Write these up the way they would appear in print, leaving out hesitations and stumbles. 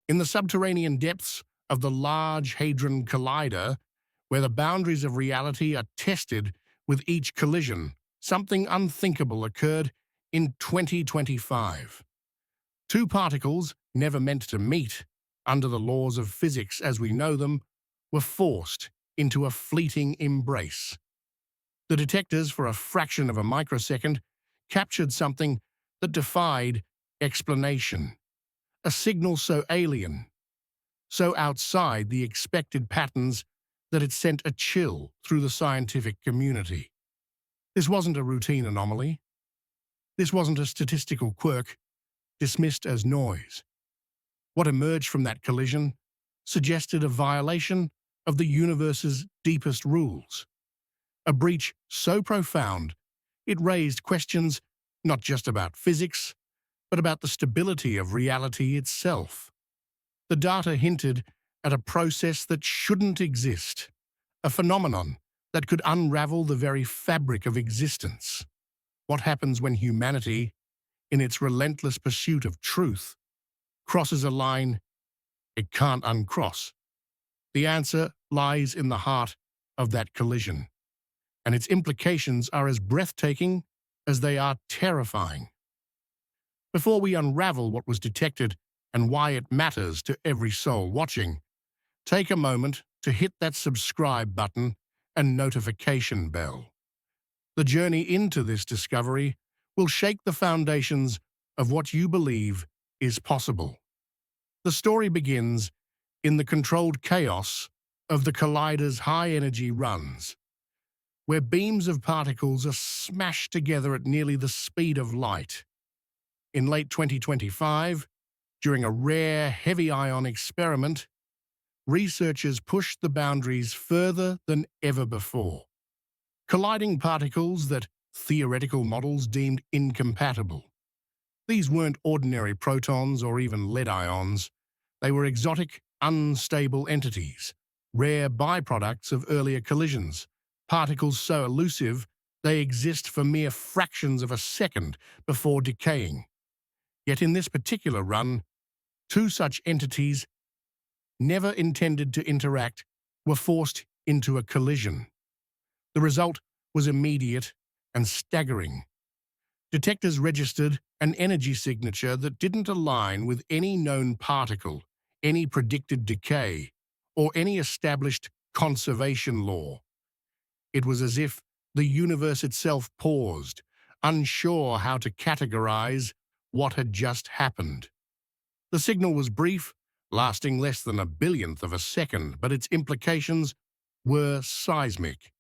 In the subterranean depths of the Large Hadron Collider, where the boundaries of reality are tested with each collision, something unthinkable occurred in 2025. Two particles, never meant to meet, under the laws of physics as we know them, were forced into a fleeting embrace. The detectors, for a fraction of a microsecond, captured something that defied explanation. A signal so alien, so outside the expected patterns that it sent a chill through the scientific community. This wasn't a routine anomaly. This wasn't a statistical quirk dismissed as noise. What emerged from that collision suggested a violation of the universe's deepest rules, a breach so profound it raised questions not just about physics, but about the stability of reality itself. The data hinted at a process that shouldn't exist, a phenomenon that could unravel the very fabric of existence. What happens when humanity, in its relentless pursuit of truth, crosses a line it can't uncross? The answer lies in the heart of that collision, and its implications are as breathtaking as they are terrifying. Before we unravel what was detected and why it matters to every soul watching, take a moment to hit that subscribe button and notification bell. The journey into this discovery will shake the foundations of what you believe is possible. The story begins in the controlled chaos of the collider's high-energy runs, where beams of particles are smashed together at nearly the speed of light. In late 2025, during a rare heavy-ion experiment, researchers pushed the boundaries further than ever before, colliding particles that theoretical models deemed incompatible. These weren't ordinary protons or even lead ions. They were exotic, unstable entities, rare byproducts of earlier collisions, particles so elusive they exist for mere fractions of a second before decaying. Yet in this particular run, two such entities, never intended to interact, were forced into a collision. The result was immediate and staggering. Detectors registered an energy signature that didn't align with any known particle, any predicted decay, or any established conservation law. It was as if the universe itself paused, unsure how to categorize what had just happened. The signal was brief, lasting less than a billionth of a second, but its implications were seismic.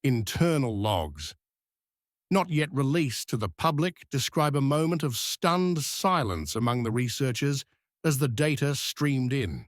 Internal logs, not yet released to the public, describe a moment of stunned silence among the researchers as the data streamed in.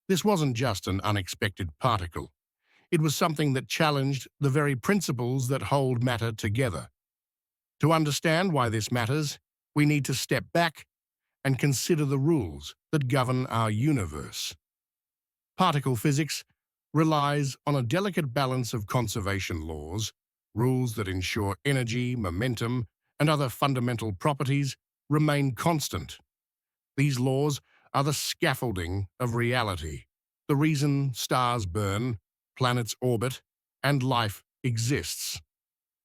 This wasn't just an unexpected particle. It was something that challenged the very principles that hold matter together. To understand why this matters, we need to step back and consider the rules that govern our universe. Particle physics relies on a delicate balance of conservation laws, rules that ensure energy, momentum, and other fundamental properties remain constant. These laws are the scaffolding of reality, the reason stars burn, planets orbit, and life exists.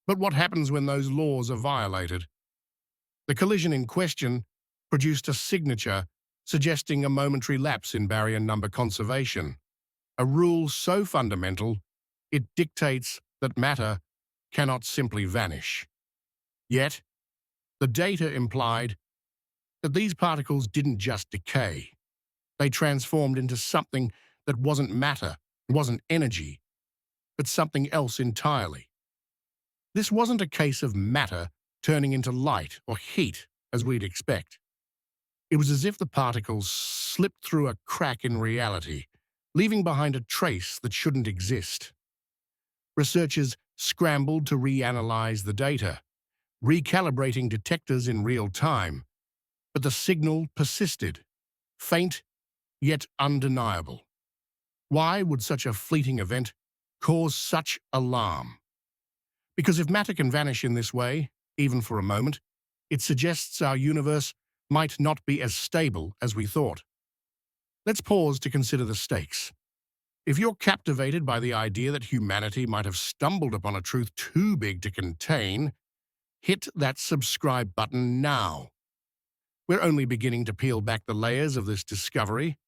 But what happens when those laws are violated? The collision in question produced a signature suggesting a momentary lapse in barrier number conservation, a rule so fundamental it dictates that matter cannot simply vanish. Yet, the data implied that these particles didn't just decay. They transformed into something that wasn't matter, wasn't energy, but something else entirely. This wasn't a case of matter turning into light or heat, as we'd expect. It was as if the particles slipped through a crack in reality, leaving behind a trace that shouldn't exist. Researchers scrambled to reanalyze the data, recalibrating detectors in real time, but the signal persisted, faint yet undeniable. Why would such a fleeting event cause such alarm? Because if matter can vanish in this way, even for a moment, it suggests our universe might not be as stable as we thought. Let's pause to consider the stakes. If you're captivated by the idea that humanity might have stumbled upon a truth too big to contain, hit that subscribe button now. We're only beginning to peel back the layers of this discovery,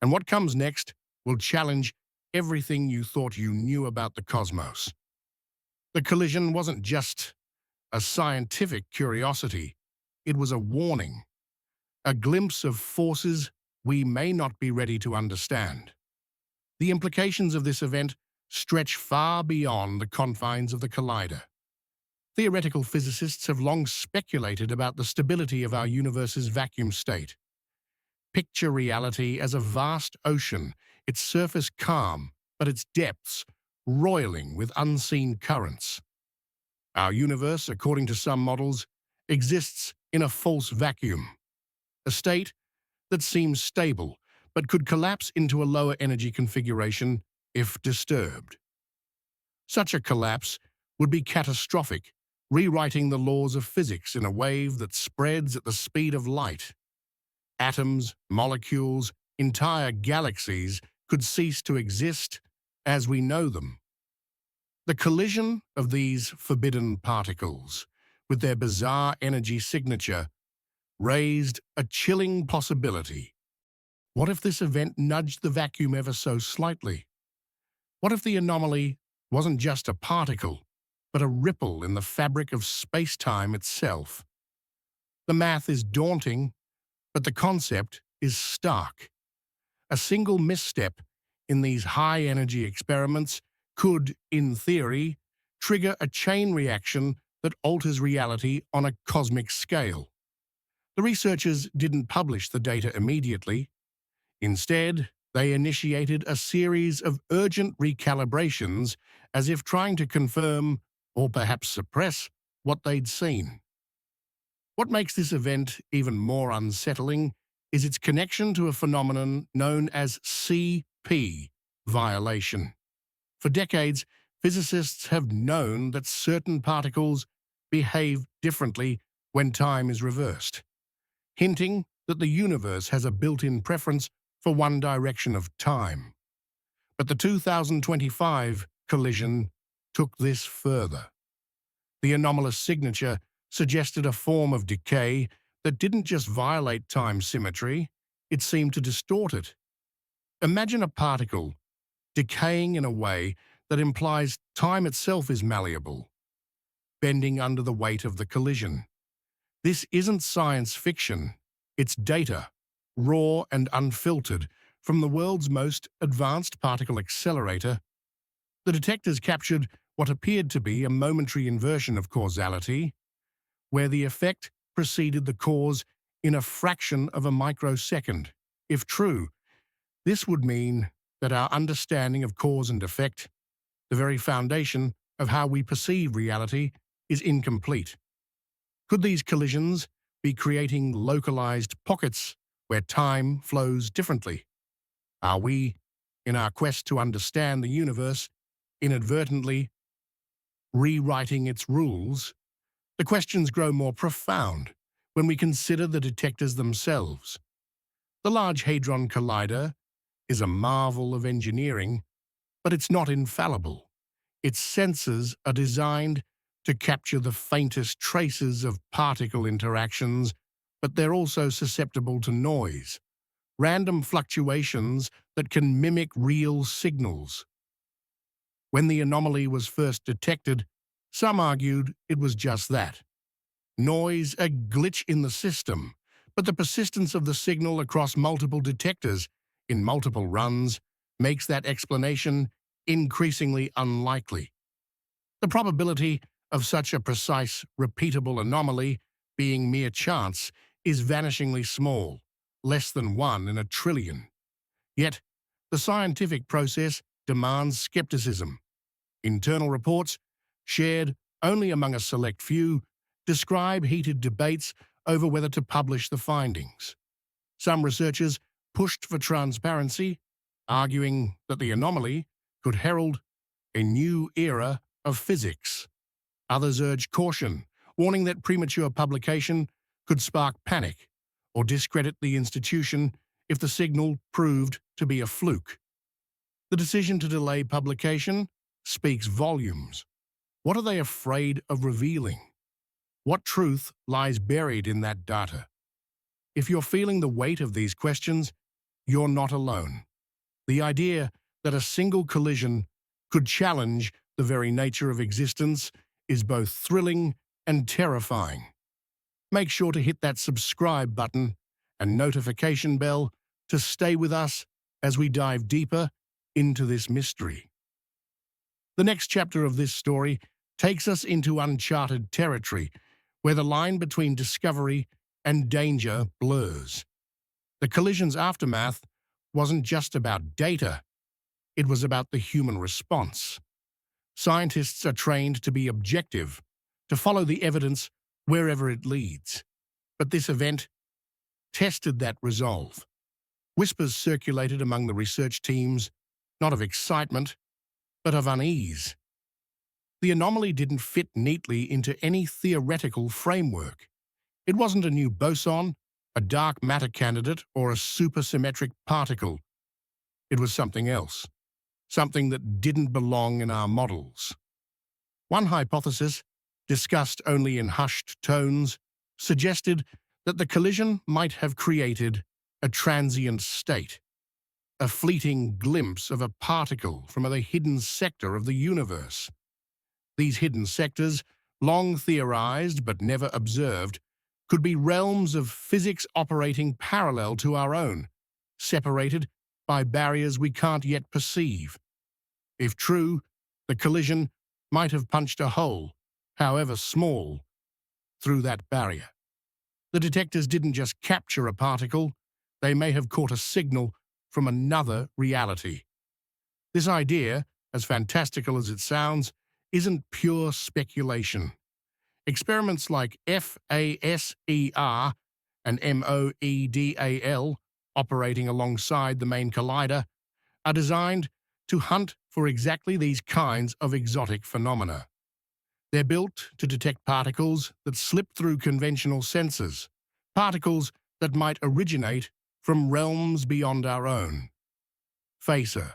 and what comes next will challenge everything you thought you knew about the cosmos. The collision wasn't just a scientific curiosity, it was a warning, a glimpse of forces we may not be ready to understand. The implications of this event stretch far beyond the confines of the collider. Theoretical physicists have long speculated about the stability of our universe's vacuum state. Picture reality as a vast ocean, its surface calm, but its depths roiling with unseen currents. Our universe, according to some models, exists in a false vacuum, a state that seems stable but could collapse into a lower energy configuration if disturbed. Such a collapse would be catastrophic, rewriting the laws of physics in a wave that spreads at the speed of light. Atoms, molecules, entire galaxies could cease to exist as we know them. The collision of these forbidden particles, with their bizarre energy signature, raised a chilling possibility. What if this event nudged the vacuum ever so slightly? What if the anomaly wasn't just a particle, but a ripple in the fabric of space-time itself? The math is daunting, but the concept is stark. A single misstep in these high-energy experiments could, in theory, trigger a chain reaction that alters reality on a cosmic scale. The researchers didn't publish the data immediately. Instead, they initiated a series of urgent recalibrations as if trying to confirm, or perhaps suppress, what they'd seen. What makes this event even more unsettling is its connection to a phenomenon known as CP violation. For decades, physicists have known that certain particles behave differently when time is reversed, hinting that the universe has a built-in preference for one direction of time. But the 2025 collision took this further. The anomalous signature suggested a form of decay that didn't just violate time symmetry, it seemed to distort it. Imagine a particle decaying in a way that implies time itself is malleable, bending under the weight of the collision. This isn't science fiction, it's data, raw and unfiltered, from the world's most advanced particle accelerator. The detectors captured what appeared to be a momentary inversion of causality, where the effect preceded the cause in a fraction of a microsecond. If true, this would mean that our understanding of cause and effect, the very foundation of how we perceive reality, is incomplete. Could these collisions be creating localized pockets where time flows differently? Are we, in our quest to understand the universe, inadvertently rewriting its rules? The questions grow more profound when we consider the detectors themselves. The Large Hadron Collider is a marvel of engineering, but it's not infallible. Its sensors are designed to capture the faintest traces of particle interactions, but they're also susceptible to noise, random fluctuations that can mimic real signals. When the anomaly was first detected, some argued it was just that. Noise, a glitch in the system, but the persistence of the signal across multiple detectors in multiple runs makes that explanation increasingly unlikely. The probability of such a precise, repeatable anomaly being mere chance is vanishingly small, less than 1 in a trillion. Yet, the scientific process demands skepticism. Internal reports, shared only among a select few, describe heated debates over whether to publish the findings. Some researchers pushed for transparency, arguing that the anomaly could herald a new era of physics. Others urged caution, warning that premature publication could spark panic or discredit the institution if the signal proved to be a fluke. The decision to delay publication speaks volumes. What are they afraid of revealing? What truth lies buried in that data? If you're feeling the weight of these questions, you're not alone. The idea that a single collision could challenge the very nature of existence is both thrilling and terrifying. Make sure to hit that subscribe button and notification bell to stay with us as we dive deeper into this mystery. The next chapter of this story takes us into uncharted territory, where the line between discovery and danger blurs. The collision's aftermath wasn't just about data, it was about the human response. Scientists are trained to be objective, to follow the evidence wherever it leads. But this event tested that resolve. Whispers circulated among the research teams, not of excitement, but of unease. The anomaly didn't fit neatly into any theoretical framework. It wasn't a new boson, a dark matter candidate, or a supersymmetric particle. It was something else, something that didn't belong in our models. One hypothesis, discussed only in hushed tones, suggested that the collision might have created a transient state, a fleeting glimpse of a particle from a hidden sector of the universe. These hidden sectors, long theorized but never observed, could be realms of physics operating parallel to our own, separated by barriers we can't yet perceive. If true, the collision might have punched a hole, however small, through that barrier. The detectors didn't just capture a particle, they may have caught a signal from another reality. This idea, as fantastical as it sounds, isn't pure speculation. Experiments like FASER and MOEDAL, operating alongside the main collider, are designed to hunt for exactly these kinds of exotic phenomena. They're built to detect particles that slip through conventional sensors, particles that might originate from realms beyond our own. FASER,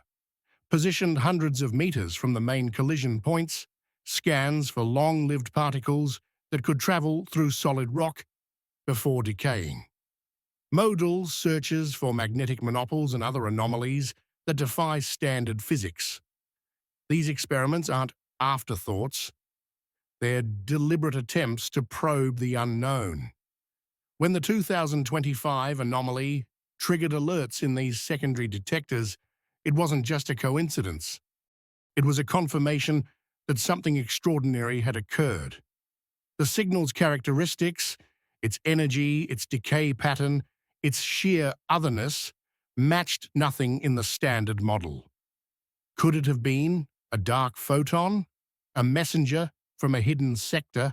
positioned hundreds of meters from the main collision points, scans for long-lived particles that could travel through solid rock before decaying. MODAL searches for magnetic monopoles and other anomalies that defy standard physics. These experiments aren't afterthoughts, they're deliberate attempts to probe the unknown. When the 2025 anomaly triggered alerts in these secondary detectors, it wasn't just a coincidence. It was a confirmation that something extraordinary had occurred. The signal's characteristics, its energy, its decay pattern, its sheer otherness, matched nothing in the standard model. Could it have been a dark photon, a messenger from a hidden sector,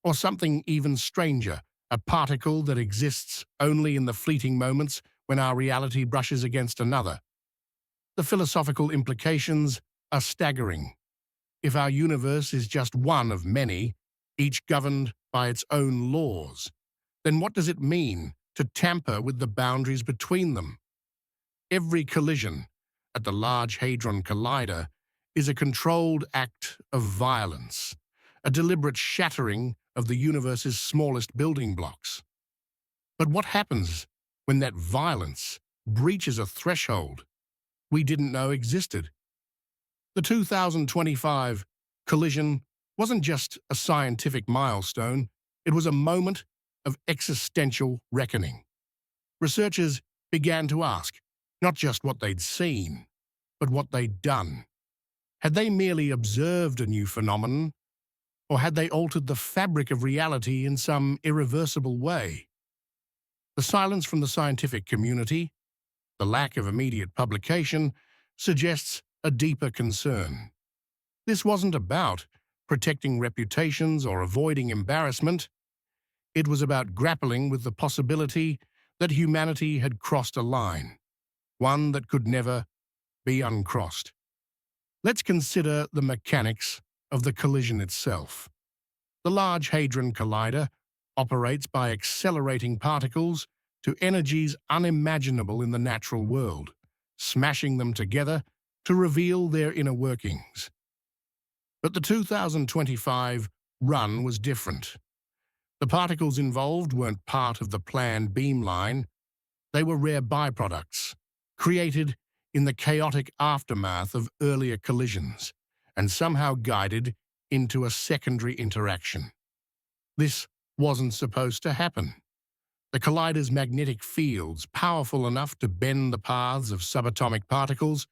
or something even stranger, a particle that exists only in the fleeting moments when our reality brushes against another? The philosophical implications are staggering. If our universe is just one of many, each governed by its own laws, then what does it mean to tamper with the boundaries between them? Every collision at the Large Hadron Collider is a controlled act of violence, a deliberate shattering of the universe's smallest building blocks. But what happens when that violence breaches a threshold we didn't know existed? The 2025 collision wasn't just a scientific milestone, it was a moment of existential reckoning. Researchers began to ask not just what they'd seen, but what they'd done. Had they merely observed a new phenomenon, or had they altered the fabric of reality in some irreversible way? The silence from the scientific community, the lack of immediate publication, suggests a deeper concern. This wasn't about protecting reputations or avoiding embarrassment. It was about grappling with the possibility that humanity had crossed a line, one that could never be uncrossed. Let's consider the mechanics of the collision itself. The Large Hadron Collider operates by accelerating particles to energies unimaginable in the natural world, smashing them together to reveal their inner workings. But the 2025 run was different. The particles involved weren't part of the planned beamline. They were rare byproducts, created in the chaotic aftermath of earlier collisions, and somehow guided into a secondary interaction. This wasn't supposed to happen. The collider's magnetic fields, powerful enough to bend the paths of subatomic particles,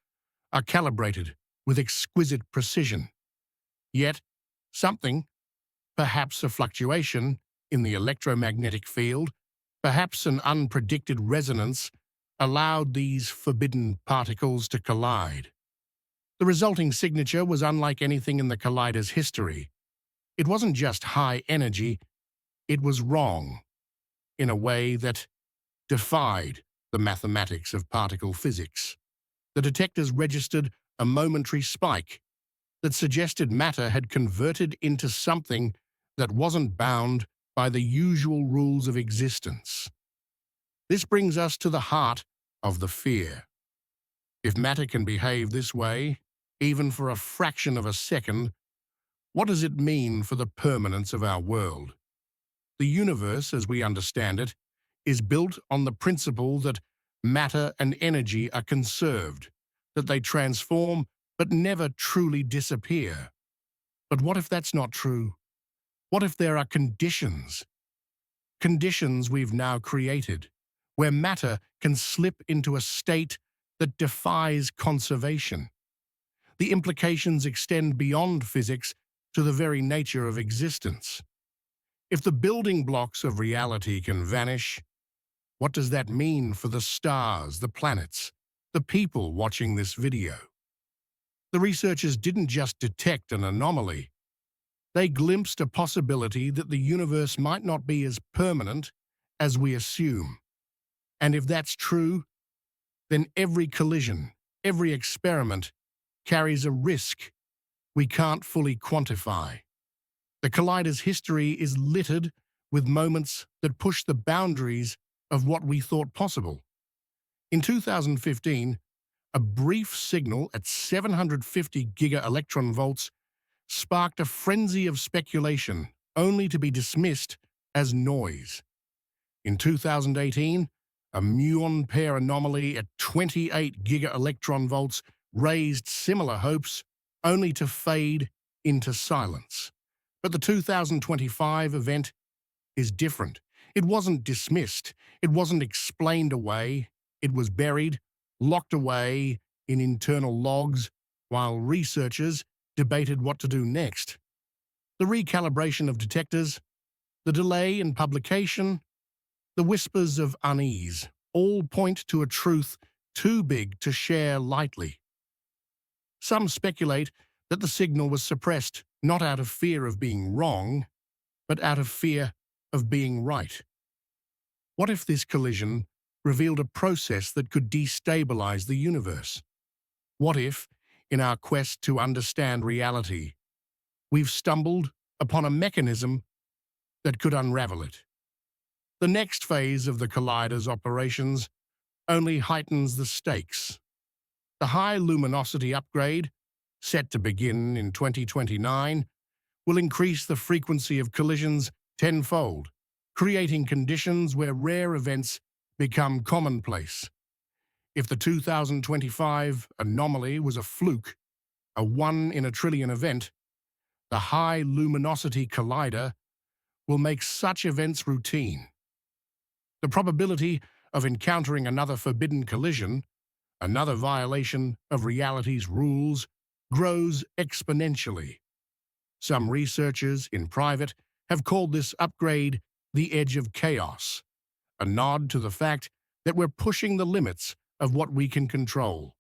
are calibrated with exquisite precision. Yet, something, perhaps a fluctuation in the electromagnetic field, perhaps an unpredicted resonance, allowed these forbidden particles to collide. The resulting signature was unlike anything in the collider's history. It wasn't just high energy, it was wrong, in a way that defied the mathematics of particle physics. The detectors registered a momentary spike that suggested matter had converted into something that wasn't bound by the usual rules of existence. This brings us to the heart of the fear. If matter can behave this way, even for a fraction of a second, what does it mean for the permanence of our world? The universe, as we understand it, is built on the principle that matter and energy are conserved, that they transform but never truly disappear. But what if that's not true? What if there are conditions we've now created, where matter can slip into a state that defies conservation? The implications extend beyond physics to the very nature of existence. If the building blocks of reality can vanish, what does that mean for the stars, the planets, the people watching this video? The researchers didn't just detect an anomaly. They glimpsed a possibility that the universe might not be as permanent as we assume. And if that's true, then every collision, every experiment carries a risk we can't fully quantify. The collider's history is littered with moments that push the boundaries of what we thought possible. In 2015, a brief signal at 750 giga-electron volts sparked a frenzy of speculation, only to be dismissed as noise. In 2018, a muon pair anomaly at 28 giga-electron volts raised similar hopes, only to fade into silence. But the 2025 event is different. It wasn't dismissed. It wasn't explained away. It was buried, locked away in internal logs, while researchers debated what to do next. The recalibration of detectors, the delay in publication, the whispers of unease all point to a truth too big to share lightly. Some speculate that the signal was suppressed not out of fear of being wrong, but out of fear of being right. What if this collision revealed a process that could destabilize the universe? What if, in our quest to understand reality, we've stumbled upon a mechanism that could unravel it? The next phase of the collider's operations only heightens the stakes. The high luminosity upgrade, set to begin in 2029, will increase the frequency of collisions tenfold, creating conditions where rare events become commonplace. If the 2025 anomaly was a fluke, a 1 in a trillion event, the high luminosity collider will make such events routine. The probability of encountering another forbidden collision, another violation of reality's rules, grows exponentially. Some researchers in private have called this upgrade the edge of chaos, a nod to the fact that we're pushing the limits of what we can control.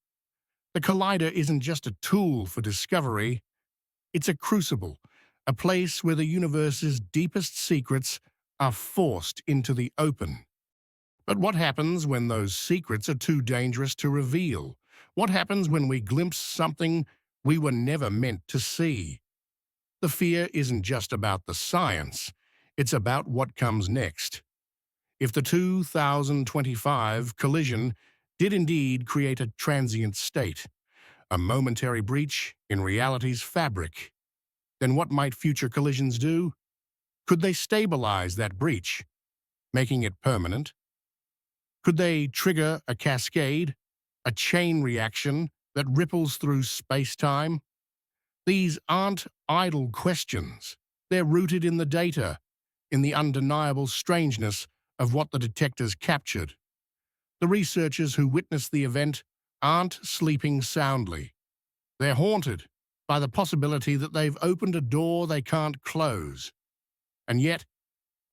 The collider isn't just a tool for discovery, it's a crucible, a place where the universe's deepest secrets are forced into the open. But what happens when those secrets are too dangerous to reveal? What happens when we glimpse something we were never meant to see? The fear isn't just about the science, it's about what comes next. if the 2025 collision did indeed create a transient state, a momentary breach in reality's fabric, then what might future collisions do? Could they stabilize that breach, making it permanent? Could they trigger a cascade, a chain reaction that ripples through space-time? These aren't idle questions. They're rooted in the data, in the undeniable strangeness of what the detectors captured. The researchers who witnessed the event aren't sleeping soundly. They're haunted by the possibility that they've opened a door they can't close. And yet,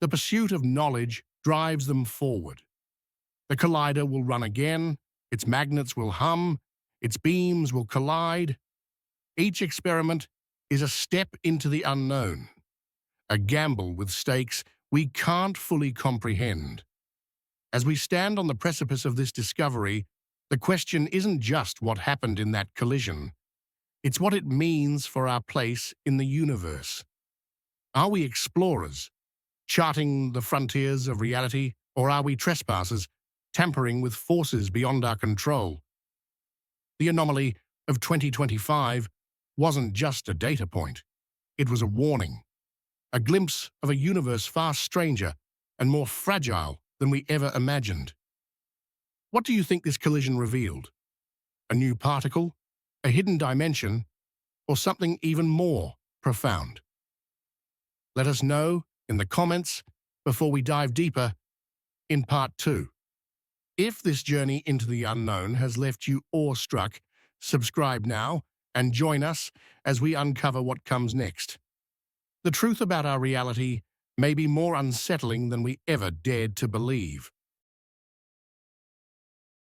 the pursuit of knowledge drives them forward. The collider will run again, its magnets will hum, its beams will collide. Each experiment is a step into the unknown, a gamble with stakes we can't fully comprehend. As we stand on the precipice of this discovery, the question isn't just what happened in that collision. It's what it means for our place in the universe. Are we explorers, charting the frontiers of reality, or are we trespassers, tampering with forces beyond our control? The anomaly of 2025 wasn't just a data point. It was a warning, a glimpse of a universe far stranger and more fragile than we ever imagined. What do you think this collision revealed? A new particle, a hidden dimension, or something even more profound? Let us know in the comments before we dive deeper in part 2. If this journey into the unknown has left you awestruck, subscribe now and join us as we uncover what comes next. The truth about our reality may be more unsettling than we ever dared to believe.